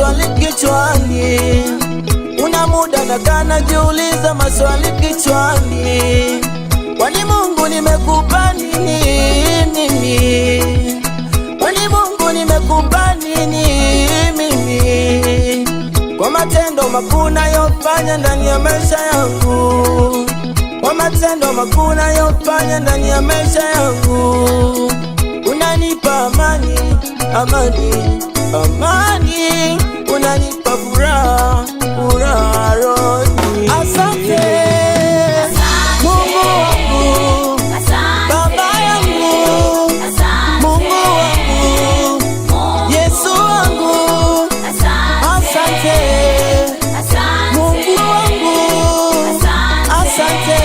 maswali kichwani, una muda nakaa najiuliza maswali kichwani. Kwani Mungu nimekupa nini mimi? Kwani Mungu nimekupa nini mimi? Kwa matendo makuu nayofanya ndani ya maisha yangu, kwa matendo makuu nayofanya ndani ya maisha yangu, unanipa amani, amani, amani, unanipa furaha, furaha rohoni. Asante Mungu wangu, Baba yangu, Mungu wangu, Yesu wangu, asante Mungu wangu, asante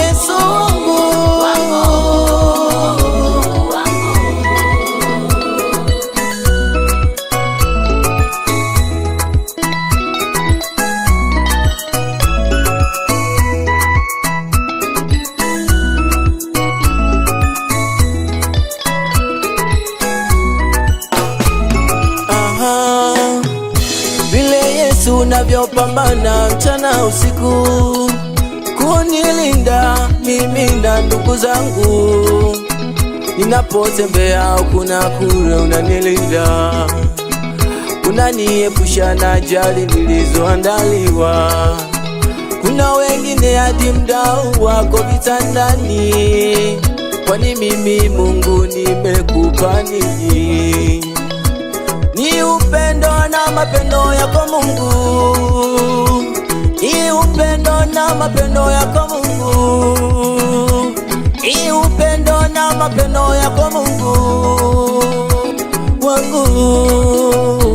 Yesu wangu. Vile Yesu unavyopambana mchana usiku kunilinda mimi na ndugu zangu, ninapotembea huku na kule unanilinda, unaniepusha na ajali nilizoandaliwa. Kuna wengine hadi mdau wako vitandani. Kwani mimi Mungu nimekupa nini? Ni upendo na mapendo yako Mungu, ni upendo na mapendo yako Mungu, ni upendo na mapendo yako Mungu wangu.